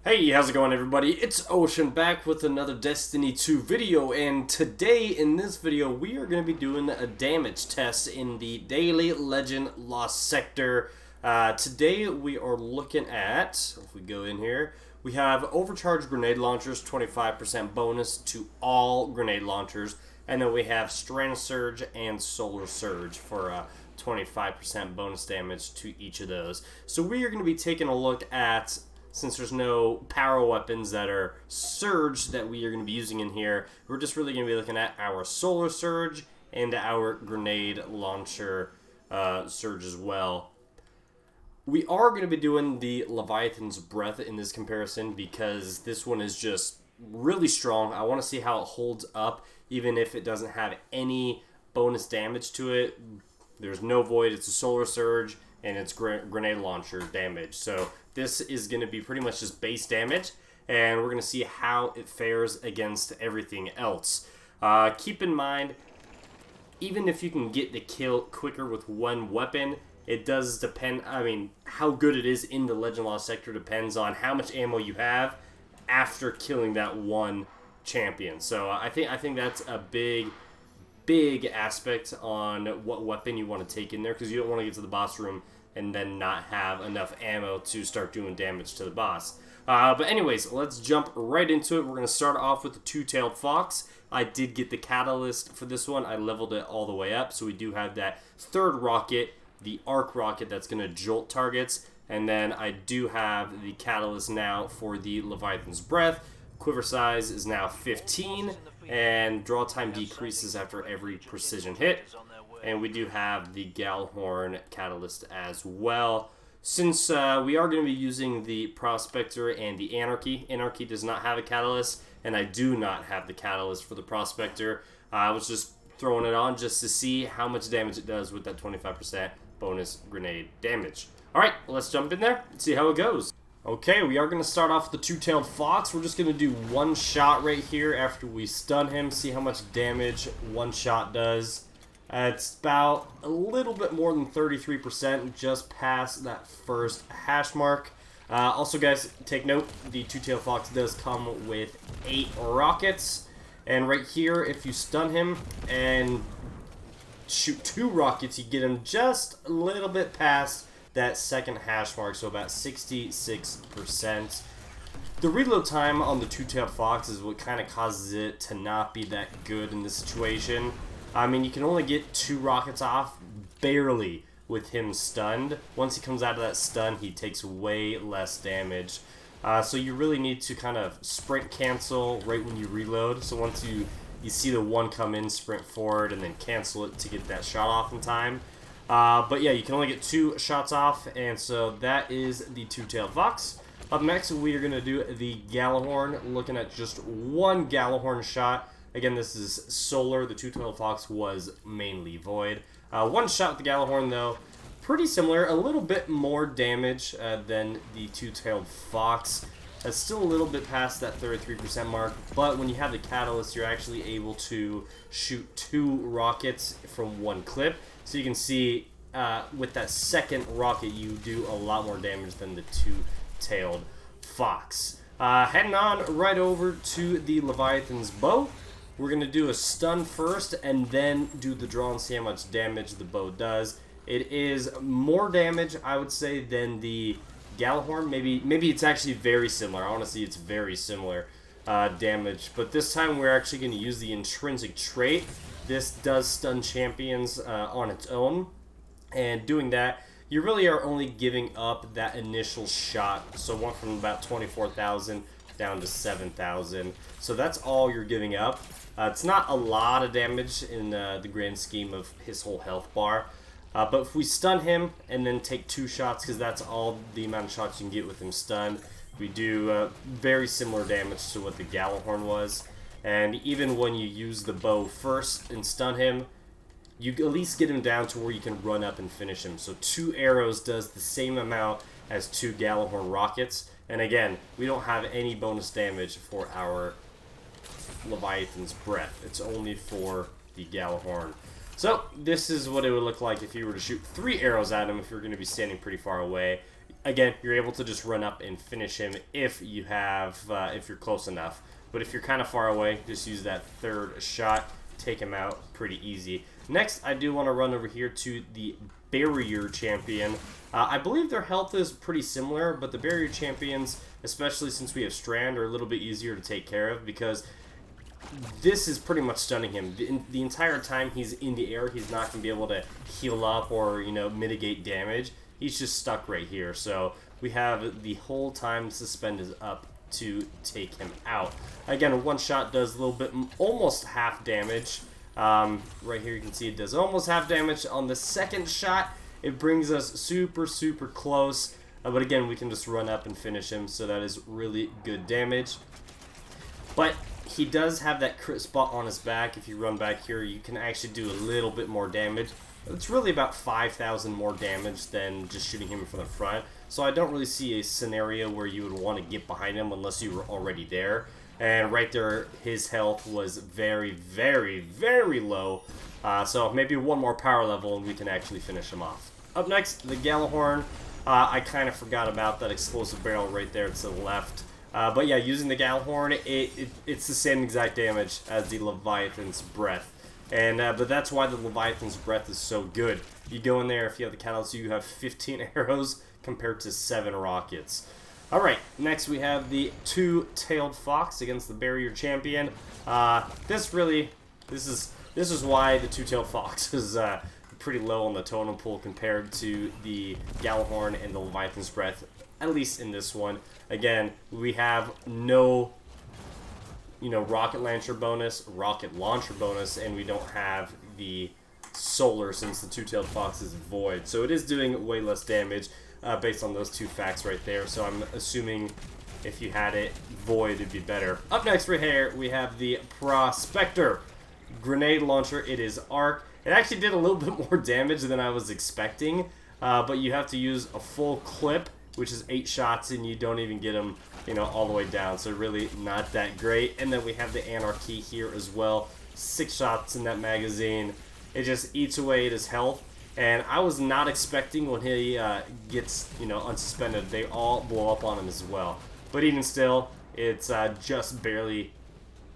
Hey, how's it going everybody? It's Ocean back with another Destiny 2 video, and today in this video we are going to be doing a damage test in the Daily Legend Lost Sector. Today we are looking at, if we go in here, we have overcharged grenade launchers, 25% bonus to all grenade launchers, and then we have Strand Surge and Solar Surge for 25% bonus damage to each of those. So we are going to be taking a look at, since there's no power weapons that are surge that we are going to be using in here, we're just really going to be looking at our Solar Surge and our grenade launcher surge as well. We are going to be doing the Leviathan's Breath in this comparison because this one is just really strong. I want to see how it holds up even if it doesn't have any bonus damage to it. There's no void, it's a Solar Surge, and it's grenade launcher damage. So this is going to be pretty much just base damage, and we're going to see how it fares against everything else. Keep in mind, even if you can get the kill quicker with one weapon, it does depend, how good it is in the Legend Lost Sector depends on how much ammo you have after killing that one champion. So I think that's a big aspect on what weapon you want to take in there, because you don't want to get to the boss room and then not have enough ammo to start doing damage to the boss. But anyways, let's jump right into it. We're going to start off with the Two-Tailed Fox. I did get the catalyst for this one. I leveled it all the way up, so we do have that third rocket, the arc rocket, that's going to jolt targets. And then I do have the catalyst now for the Leviathan's Breath. Quiver size is now 15, and draw time decreases after every precision hit. And we do have the Gjallarhorn catalyst as well. Since we are going to be using the Prospector and the Anarchy does not have a catalyst, and I do not have the catalyst for the Prospector. I was just throwing it on just to see how much damage it does with that 25% bonus grenade damage. Alright, let's jump in there and see how it goes. Okay, we are going to start off with the Two-Tailed Fox. We're just going to do one shot right here after we stun him, see how much damage one shot does. It's about a little bit more than 33%, just past that first hash mark. Also, guys, take note, the Two-Tailed Fox does come with 8 rockets. And right here, if you stun him and shoot 2 rockets, you get him just a little bit past that second hash mark, so about 66%. The reload time on the Two-Tailed Fox is what kind of causes it to not be that good in this situation. You can only get 2 rockets off, barely, with him stunned. Once he comes out of that stun, he takes way less damage. So you really need to kind of sprint cancel right when you reload. So once you see the one come in, sprint forward, and then cancel it to get that shot off in time. But yeah, you can only get 2 shots off, and so that is the Two-Tailed Fox. Up next, we are going to do the Gjallarhorn, looking at just one Gjallarhorn shot. Again, this is Solar. The Two-Tailed Fox was mainly Void. One shot with the Gjallarhorn, though, pretty similar. A little bit more damage than the Two-Tailed Fox. That's still a little bit past that 33% mark, but when you have the catalyst, you're actually able to shoot 2 rockets from one clip. So you can see with that second rocket, you do a lot more damage than the Two-Tailed Fox. Heading on right over to the Leviathan's Bow. We're going to do a stun first and then do the draw and see how much damage the bow does. It is more damage, I would say, than the Gjallarhorn. Maybe it's actually very similar. I want to see it's very similar damage. But this time we're actually going to use the intrinsic trait. This does stun champions on its own. And doing that, you really are only giving up that initial shot. So one from about 24,000 down to 7,000. So that's all you're giving up. It's not a lot of damage in the grand scheme of his whole health bar. But if we stun him and then take 2 shots, because that's all the amount of shots you can get with him stunned, we do very similar damage to what the Gjallarhorn was. And even when you use the bow first and stun him, you at least get him down to where you can run up and finish him. So 2 arrows does the same amount as 2 Gjallarhorn rockets. And again, we don't have any bonus damage for our Leviathan's Breath. It's only for the Gjallarhorn. So this is what it would look like if you were to shoot 3 arrows at him if you're going to be standing pretty far away. Again, you're able to just run up and finish him if you have, if you're close enough. But if you're kind of far away, just use that 3rd shot, take him out pretty easy. Next, I do want to run over here to the Barrier Champion. I believe their health is pretty similar, but the Barrier Champions, especially since we have Strand, are a little bit easier to take care of because this is pretty much stunning him. The entire time he's in the air, he's not going to be able to heal up or, you know, mitigate damage. He's just stuck right here. So we have the whole time suspend is up to take him out. Again, one shot does a little bit, almost half damage. Right here you can see it does almost half damage. On the 2nd shot, it brings us super close. But again, we can just run up and finish him. So that is really good damage. But he does have that crit spot on his back. If you run back here, you can actually do a little bit more damage. It's really about 5,000 more damage than just shooting him from the front. So I don't really see a scenario where you would want to get behind him unless you were already there. And right there, his health was very low. So maybe one more power level and we can actually finish him off. Up next, the Gjallarhorn. I kind of forgot about that explosive barrel right there to the left. But yeah, using the Gjallarhorn, it's the same exact damage as the Leviathan's Breath. And but that's why the Leviathan's Breath is so good. You go in there, if you have the catalyst, you have 15 arrows compared to 7 rockets. Alright, next we have the Two-Tailed Fox against the Barrier Champion. This is why the Two-Tailed Fox is pretty low on the totem pole compared to the Gjallarhorn and the Leviathan's Breath, at least in this one. Again, we have no, you know, rocket launcher bonus, and we don't have the solar since the Two-Tailed Fox is void. So it is doing way less damage based on those 2 facts right there. So I'm assuming if you had it void, it'd be better. Up next right here, we have the Prospector Grenade Launcher. It is arc. It actually did a little bit more damage than I was expecting, but you have to use a full clip, which is 8 shots, and you don't even get them, you know, all the way down. So really not that great. And then we have the Anarchy here as well. 6 shots in that magazine. It just eats away at his health. And I was not expecting when he gets, you know, unsuspended, they all blow up on him as well. But even still, it's just barely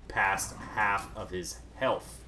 past half of his health.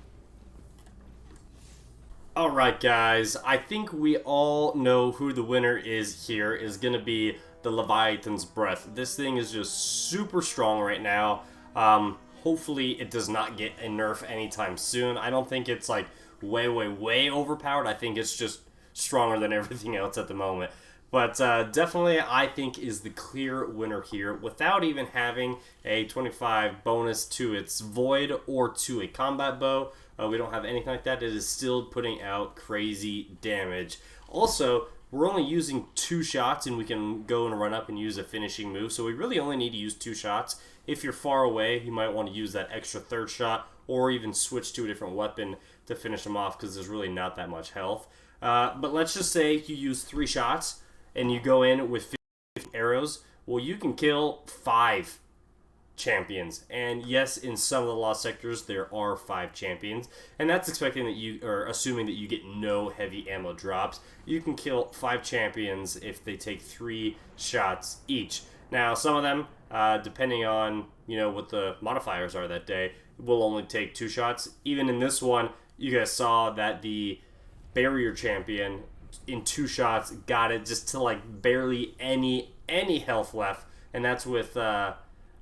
Alright guys, I think we all know who the winner is here. Is going to be the Leviathan's Breath. This thing is just super strong right now. Hopefully it does not get a nerf anytime soon. I don't think it's like way overpowered. I think it's just stronger than everything else at the moment. But definitely I think is the clear winner here without even having a 25 bonus to its void or to a combat bow. We don't have anything like that. It is still putting out crazy damage. Also, we're only using 2 shots and we can go and run up and use a finishing move. So we really only need to use 2 shots. If you're far away, you might want to use that extra 3rd shot or even switch to a different weapon to finish them off because there's really not that much health. But let's just say you use 3 shots and you go in with 50 arrows. Well, you can kill 5 champions. And yes, in some of the lost sectors there are 5 champions, and that's expecting that you, or assuming that you get no heavy ammo drops. You can kill 5 champions if they take 3 shots each. Now some of them, depending on, you know, what the modifiers are that day, will only take 2 shots. Even in this one, you guys saw that the Barrier Champion in 2 shots got it just to like barely any health left, and that's with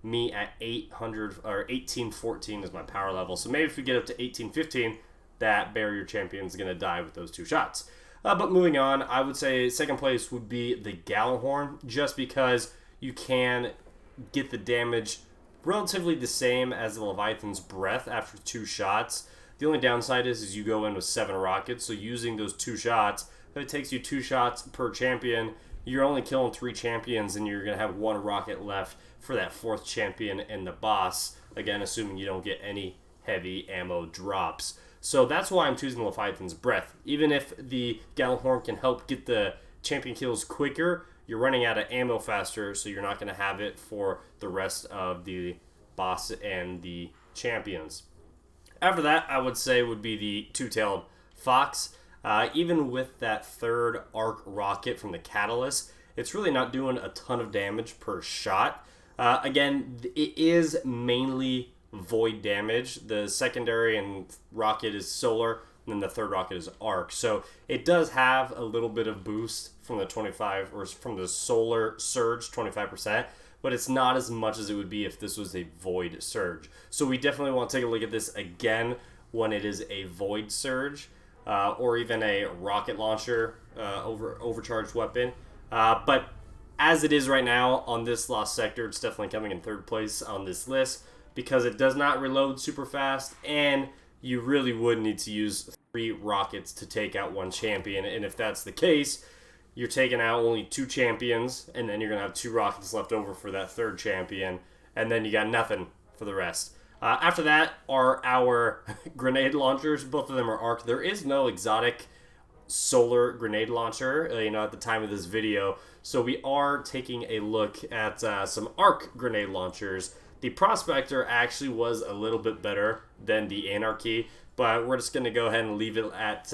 me at 800 or 1814 is my power level. So maybe if we get up to 1815, that Barrier Champion is going to die with those 2 shots. But moving on, I would say second place would be the Gjallarhorn, just because you can get the damage relatively the same as the Leviathan's Breath after 2 shots. The only downside is you go in with 7 rockets, so using those 2 shots, if it takes you 2 shots per champion, you're only killing 3 champions, and you're going to have 1 rocket left for that 4th champion and the boss, again, assuming you don't get any heavy ammo drops. So that's why I'm choosing Leviathan's Breath. Even if the Gjallarhorn can help get the champion kills quicker, you're running out of ammo faster, so you're not going to have it for the rest of the boss and the champions. After that, I would say would be the Two-Tailed Fox. Even with that third arc rocket from the Catalyst, it's really not doing a ton of damage per shot. Again, it is mainly void damage. The secondary and rocket is solar, and then the third rocket is arc. So it does have a little bit of boost from the 25 or from the solar surge, 25%, but it's not as much as it would be if this was a void surge. So we definitely want to take a look at this again when it is a void surge, or even a rocket launcher overcharged weapon. But as it is right now on this lost sector, it's definitely coming in third place on this list because it does not reload super fast, and you really would need to use 3 rockets to take out 1 champion. And if that's the case, you're taking out only 2 champions, and then you're going to have 2 rockets left over for that third champion, and then you got nothing for the rest. After that are our grenade launchers. Both of them are arc. There is no exotic solar grenade launcher, at the time of this video. So we are taking a look at some arc grenade launchers. The Prospector actually was a little bit better than the Anarchy, but we're just going to go ahead and leave it at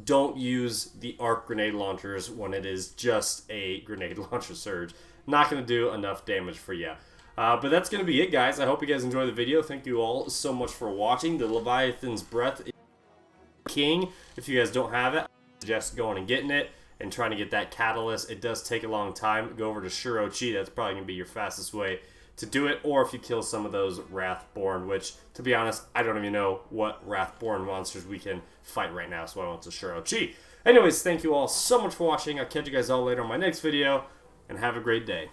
don't use the arc grenade launchers when it is just a grenade launcher surge. Not going to do enough damage for you. But that's going to be it, guys. I hope you guys enjoyed the video. Thank you all so much for watching. The Leviathan's Breath is king. If you guys don't have it, I suggest going and getting it and trying to get that Catalyst. It does take a long time. Go over to Shirochi. That's probably going to be your fastest way to do it, or if you kill some of those Wrathborn, which, to be honest, I don't even know what Wrathborn monsters we can fight right now, so I went to Shirochi. Anyways, thank you all so much for watching. I'll catch you guys all later on my next video, and have a great day.